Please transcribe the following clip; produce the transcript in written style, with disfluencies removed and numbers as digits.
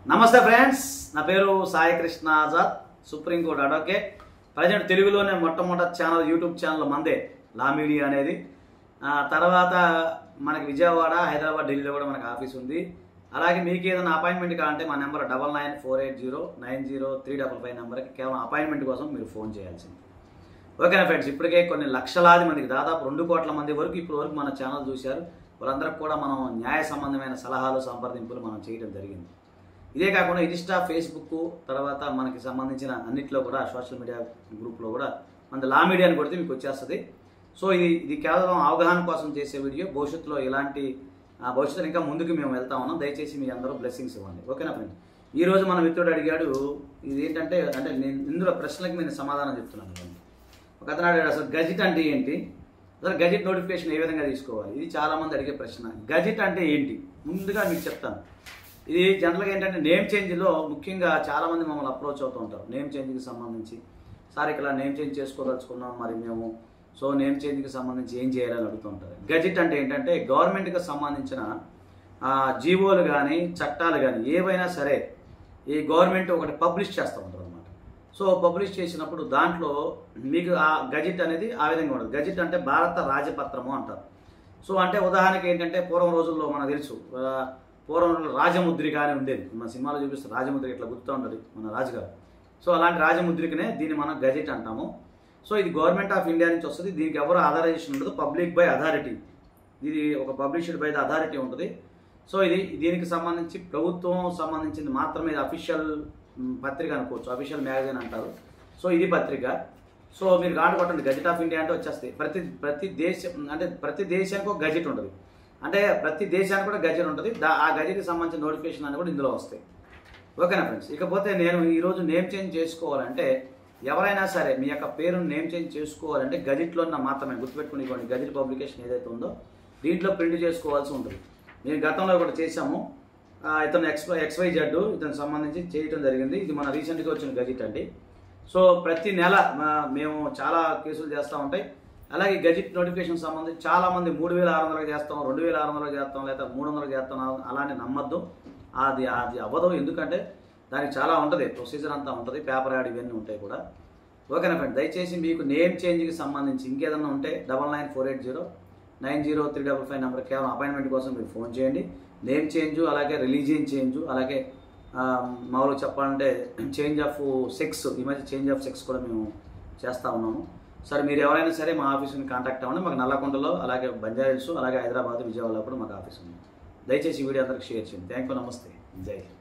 నమస్తే ఫ్రెండ్స్, నా పేరు Sai Krishna Azad, supreme court advocate. Present తెలుగులోనే మొట్టమొదటి ఛానల్, యూట్యూబ్ ఛానల్ మందే లా మీడియా అనేది. తర్వాత మనకి విజయవాడ, హైదరాబాద్, ఢిల్లీలో కూడా మనకు ఆఫీస్ ఉంది. అలాగే మీకు ఏదైనా అపాయింట్మెంట్ కావాలంటే మా నెంబర్ 9948090355 నెంబర్కి కేవలం అపాయింట్మెంట్ కోసం మీరు ఫోన్ చేయాల్సింది. ఓకేనా ఫ్రెండ్స్, ఇప్పటికే కొన్ని లక్షలాది మందికి, దాదాపు 2 కోట్ల మంది వరకు ఇప్పటి వరకు మన ఛానల్ చూశారు. వాళ్ళందరికీ కూడా మనం న్యాయ సంబంధమైన సలహాలు, సంప్రదింపులు మనం చేయడం జరిగింది. ఇదే కాకుండా ఇన్స్టా, ఫేస్బుక్, తర్వాత మనకి సంబంధించిన అన్నింటిలో కూడా సోషల్ మీడియా గ్రూప్లో కూడా మన లా మీడియాని కొడితే మీకు వచ్చేస్తుంది. సో ఇది కేవలం అవగాహన కోసం చేసే వీడియో. భవిష్యత్తులో ఇలాంటి భవిష్యత్తులో ఇంకా ముందుకు మేము వెళ్తా ఉన్నాం. దయచేసి మీ అందరూ బ్లెస్సింగ్స్ ఇవ్వండి. ఓకేనా ఫ్రెండ్? ఈరోజు మన మిత్రుడు అడిగాడు, ఇది ఏంటంటే నేను ఇందులో ప్రశ్నలకు నేను సమాధానం చెప్తున్నాను. ఒక అతను అడిగాడు, అసలు గజిట్ అంటే ఏంటి, అసలు గజిట్ నోటిఫికేషన్ ఏ విధంగా తీసుకోవాలి, ఇది చాలామంది అడిగే ప్రశ్న. గజిట్ అంటే ఏంటి ముందుగా మీకు చెప్తాను. ఇది జనరల్గా ఏంటంటే నేమ్ చేంజ్లో ముఖ్యంగా చాలామంది మమ్మల్ని అప్రోచ్ అవుతూ ఉంటారు. నేమ్ చేంజ్కి సంబంధించి, సార్ ఇక్కడ నేమ్ చేంజ్ చేసుకోదలుచుకున్నాం, మరి మేము సో నేమ్ చేంజ్కి సంబంధించి ఏం చేయాలని అడుగుతూ ఉంటారు. గజిట్ అంటే ఏంటంటే గవర్నమెంట్కి సంబంధించిన జీవోలు కానీ, చట్టాలు కానీ ఏవైనా సరే ఈ గవర్నమెంట్ ఒకటి పబ్లిష్ చేస్తూ ఉంటారు అనమాట. సో పబ్లిష్ చేసినప్పుడు దాంట్లో మీకు ఆ గజిట్ అనేది ఆ విధంగా ఉండదు. గజిట్ అంటే భారత రాజపత్రము అంటారు. సో అంటే ఉదాహరణకి ఏంటంటే పూర్వం రోజుల్లో మనకు తెలుసు, పూర్వం రాజముద్రిక అని ఉండేది. మన సినిమాలో చూపిస్తారు రాజముద్రిక, ఇట్లా గుర్తు ఉంటుంది మన రాజుగారు. సో అలాంటి రాజముద్రికనే దీన్ని మనం గజిట్ అంటాము. సో ఇది గవర్నమెంట్ ఆఫ్ ఇండియా నుంచి వస్తుంది. దీనికి ఎవరు ఆథరైజేషన్ ఉండదు, పబ్లిక్ బై అథారిటీ. ఇది ఒక పబ్లిష్డ్ బై ద అథారిటీ ఉంటుంది. సో దీనికి సంబంధించి ప్రభుత్వం సంబంధించింది మాత్రమే. అఫీషియల్ పత్రిక అనుకోవచ్చు, అఫీషియల్ మ్యాగజైన్ అంటారు. సో ఇది పత్రిక. సో మీరు గాంట కొట్టండి, గజిట్ ఆఫ్ ఇండియా అంటే వచ్చేస్తాయి. ప్రతి దేశానికి ఒక గజిట్ ఉంటుంది. అంటే ప్రతి దేశానికి కూడా గజిట్ ఉంటుంది. ఆ గజిట్కి సంబంధించిన నోటిఫికేషన్ అని కూడా ఇందులో వస్తాయి. ఓకేనా ఫ్రెండ్స్? ఇకపోతే నేను ఈరోజు నేమ్ చేంజ్ చేసుకోవాలంటే, ఎవరైనా సరే మీ యొక్క పేరును నేమ్ చేంజ్ చేసుకోవాలంటే గజిట్లో మాత్రమే గుర్తుపెట్టుకుని ఇవ్వండి. గజిట్ పబ్లికేషన్ ఏదైతే ఉందో దీంట్లో ప్రింట్ చేసుకోవాల్సి ఉంటుంది. మేము గతంలో కూడా చేసాము. ఇతను XYZ ఇతనికి సంబంధించి చేయడం జరిగింది. ఇది మన రీసెంట్గా వచ్చిన గజిట్ అండి. సో ప్రతి నెల మేము చాలా కేసులు చేస్తూ ఉంటాయి. అలాగే గజిట్ నోటిఫికేషన్ సంబంధించి చాలామంది 3600 చేస్తాం, 2600 చేస్తాం, లేదా 300 చేస్తాం. అలానే నమ్మద్దు, అది అవ్వదు. ఎందుకంటే దానికి చాలా ఉంటుంది, ప్రొసీజర్ అంతా ఉంటుంది, పేపర్ యాడ్ ఇవన్నీ ఉంటాయి కూడా. ఓకేనా ఫ్రెండ్? దయచేసి మీకు నేమ్ చేంజ్కి సంబంధించి ఇంకేదన్నా ఉంటే 9948090355 నెంబర్ కేవలం అపాయింట్మెంట్ కోసం మీరు ఫోన్ చేయండి. నేమ్ చేంజ్, అలాగే రిలీజియన్ చేంజ్, అలాగే మామూలుగా చెప్పాలంటే చేంజ్ ఆఫ్ సెక్స్, ఈ మధ్య చేంజ్ ఆఫ్ సెక్స్ కూడా మేము చేస్తూ ఉన్నాము. సరే మీరు ఎవరైనా సరే మా ఆఫీస్ని కాంటాక్ట్ అవ్వండి. మాకు నల్లకొండలో, అలాగే బంజారాహిల్స్, అలాగే హైదరాబాద్, విజయవాడలో కూడా మాకు ఆఫీస్ ఉంది. దయచేసి ఈ వీడియో అందరికి షేర్ చేయండి. థ్యాంక్ యూ, నమస్తే, జై హింద్.